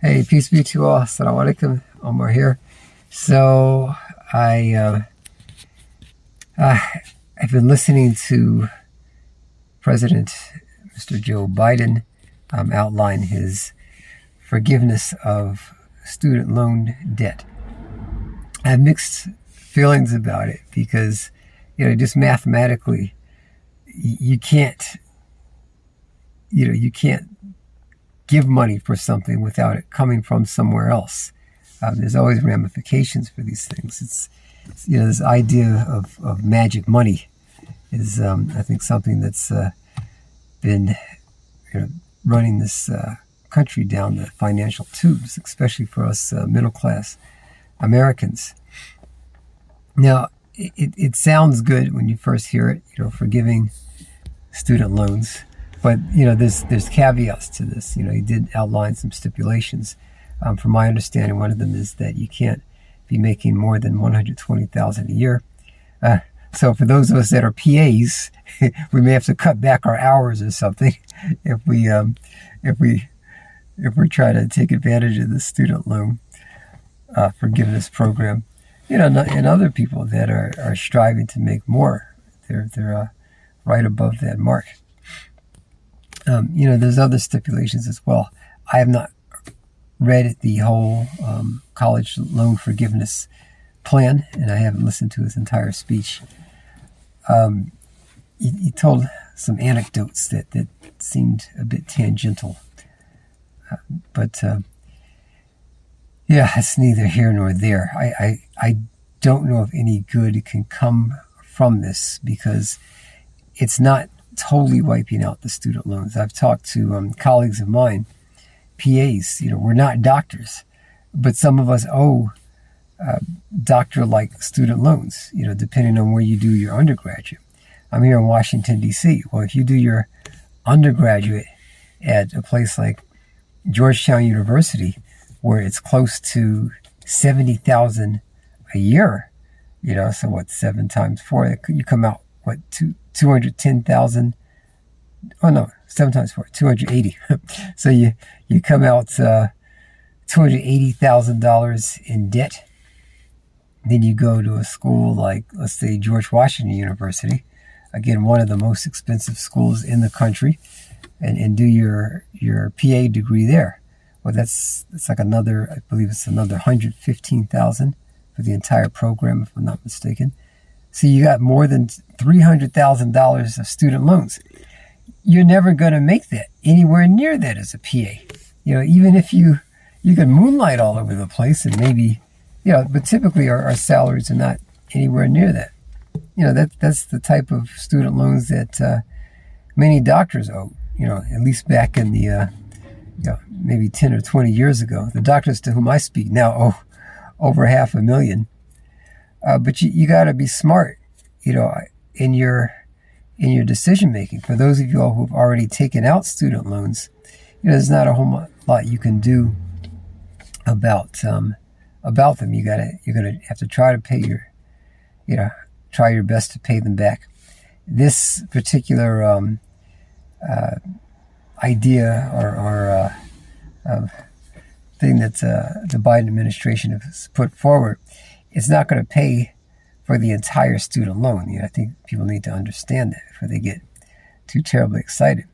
Hey, peace be to you all. Assalamualaikum. Omar here. So I've been listening to President Mr. Joe Biden outline his forgiveness of student loan debt. I have mixed feelings about it because, just mathematically, you can't, you can't give money for something without it coming from somewhere else. There's always ramifications for these things. It's this idea of magic money is, I think, something that's been running this country down the financial tubes, especially for us middle class Americans. Now, it sounds good when you first hear it, forgiving student loans. But, there's caveats to this. He did outline some stipulations. From my understanding, one of them is that you can't be making more than $120,000 a year. So for those of us that are PAs, we may have to cut back our hours or something if we try to take advantage of the student loan forgiveness program. And other people that are striving to make more, they're right above that mark. There's other stipulations as well. I have not read the whole college loan forgiveness plan, and I haven't listened to his entire speech. He told some anecdotes that seemed a bit tangential. But it's neither here nor there. I don't know if any good can come from this because it's not totally wiping out the student loans. I've talked to colleagues of mine, PAs. We're not doctors, but some of us owe doctor-like student loans, depending on where you do your undergraduate. I'm here in Washington, D.C. Well, if you do your undergraduate at a place like Georgetown University, where it's close to $70,000 a year, so what, 7 times 4, you come out, what, 210,000? Oh no, 7 times 4, 280. So you come out $280,000 in debt. Then you go to a school like, let's say, George Washington University, again, one of the most expensive schools in the country, and do your PA degree there. Well, that's like another, I believe it's another $115,000 for the entire program, if I'm not mistaken. So you got more than $300,000 of student loans. You're never going to make that anywhere near that as a PA. Even if you can moonlight all over the place and maybe, but typically our salaries are not anywhere near that. That's the type of student loans that many doctors owe. At least back in the maybe 10 or 20 years ago, the doctors to whom I speak now owe over $500,000. But you got to be smart, in your decision making. For those of you all who've already taken out student loans, there's not a whole lot you can do about them. You're gonna have to try to pay try your best to pay them back. This particular idea or thing that the Biden administration has put forward, it's not going to pay for the entire student loan. I think people need to understand that before they get too terribly excited.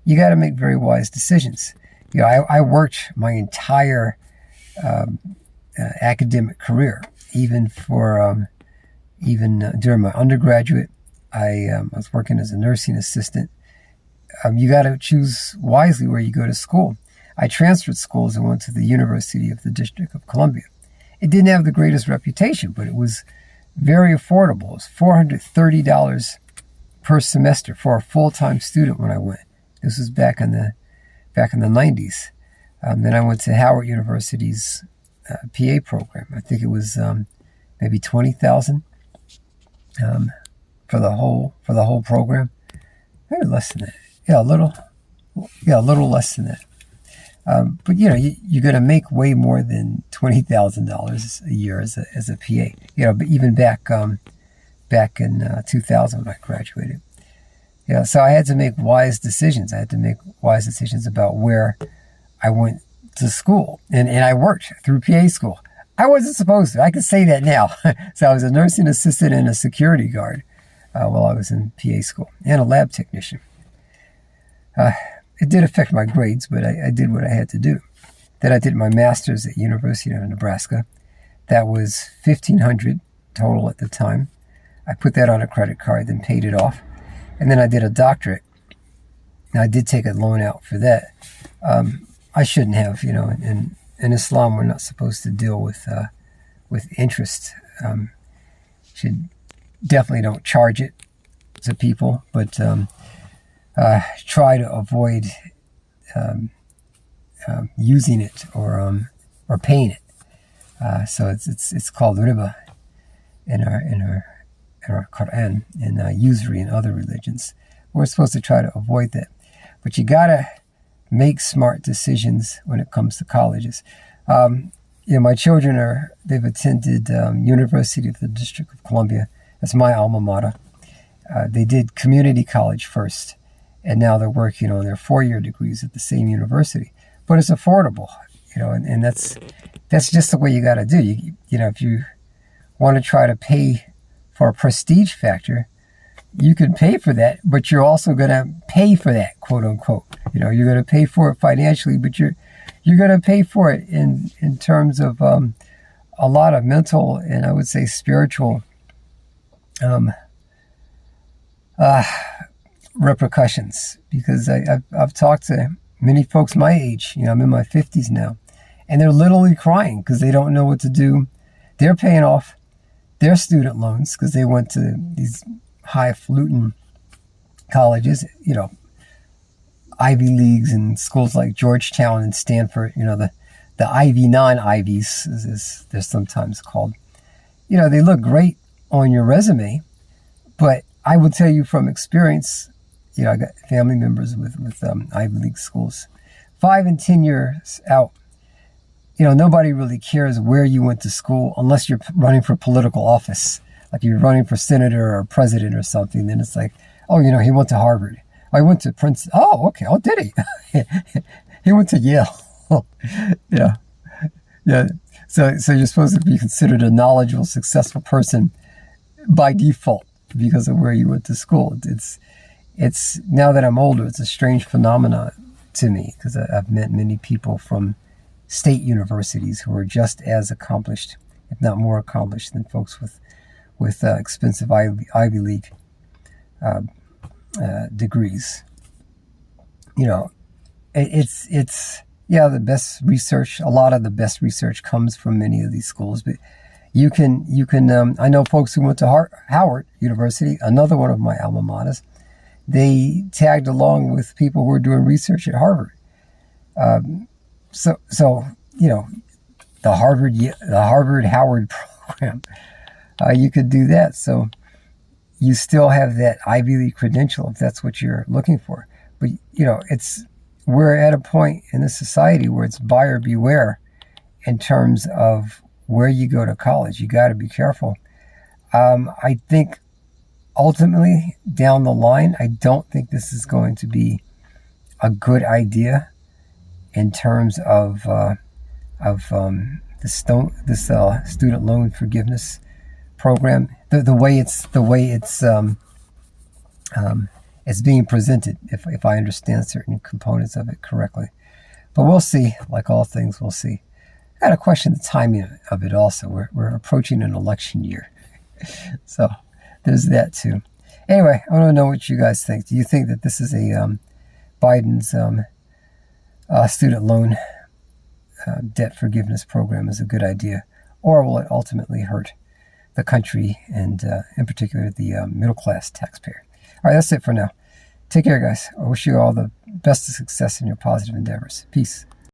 You got to make very wise decisions. I worked my entire academic career, even during my undergraduate. I was working as a nursing assistant. You got to choose wisely where you go to school. I transferred schools and went to the University of the District of Columbia. It didn't have the greatest reputation, but it was very affordable. It was $430 per semester for a full-time student when I went. This was back in the 90s. Then I went to Howard University's PA program. I think it was maybe $20,000 for the whole program. Maybe less than that. A little less than that. But you're going to make way more than $20,000 a year as a PA. But even back in 2000 when I graduated. So I had to make wise decisions. I had to make wise decisions about where I went to school, and I worked through PA school. I wasn't supposed to. I can say that now. So I was a nursing assistant and a security guard while I was in PA school, and a lab technician. It did affect my grades, but I did what I had to do. Then I did my master's at University of Nebraska. That was $1,500 total at the time. I put that on a credit card, then paid it off. And then I did a doctorate. Now, I did take a loan out for that. I shouldn't have, in Islam, we're not supposed to deal with interest. Should definitely don't charge it to people, but try to avoid using it or paying it. So it's called riba in our Quran, and usury in other religions. We're supposed to try to avoid that, but you gotta make smart decisions when it comes to colleges. My children they've attended University of the District of Columbia. That's my alma mater. They did community college first, and now they're working on their 4-year degrees at the same university. But it's affordable, and that's just the way you got to do. If you want to try to pay for a prestige factor, you can pay for that, but you're also going to pay for that, quote unquote. You're going to pay for it financially, but you're going to pay for it in terms of a lot of mental and I would say spiritual repercussions. Because I've talked to many folks my age. I'm in my 50s now, and they're literally crying because they don't know what to do. They're paying off their student loans because they went to these highfalutin colleges, Ivy Leagues and schools like Georgetown and Stanford, the Ivy non-Ivies, as they're sometimes called. They look great on your resume, but I will tell you from experience, I got family members with Ivy League schools. 5 and 10 years out, nobody really cares where you went to school unless you're running for political office. Like you're running for senator or president or something, then it's like, oh, he went to Harvard. Oh, he went to Princeton. Oh, okay. Oh, did he? He went to Yale. Yeah. So you're supposed to be considered a knowledgeable, successful person by default because of where you went to school. It's now that I'm older, it's a strange phenomenon to me because I've met many people from state universities who are just as accomplished, if not more accomplished, than folks with expensive Ivy League degrees. It's the best research. A lot of the best research comes from many of these schools, but you can. I know folks who went to Howard University, another one of my alma maters. They tagged along with people who were doing research at Harvard. So the Harvard Howard program. You could do that. So you still have that Ivy League credential if that's what you're looking for. But, we're at a point in this society where it's buyer beware in terms of where you go to college. You got to be careful. I think ultimately down the line, I don't think this is going to be a good idea in terms of this student loan forgiveness program, the way it's being presented, if I understand certain components of it correctly. But we'll see. Like all things, we'll see. I got to question the timing of it also. We're approaching an election year. So there's that too. Anyway, I want to know what you guys think. Do you think that this is a Biden's student loan debt forgiveness program is a good idea, or will it ultimately hurt the country and in particular the middle class taxpayer? All right, that's it for now. Take care, guys. I wish you all the best of success in your positive endeavors. Peace.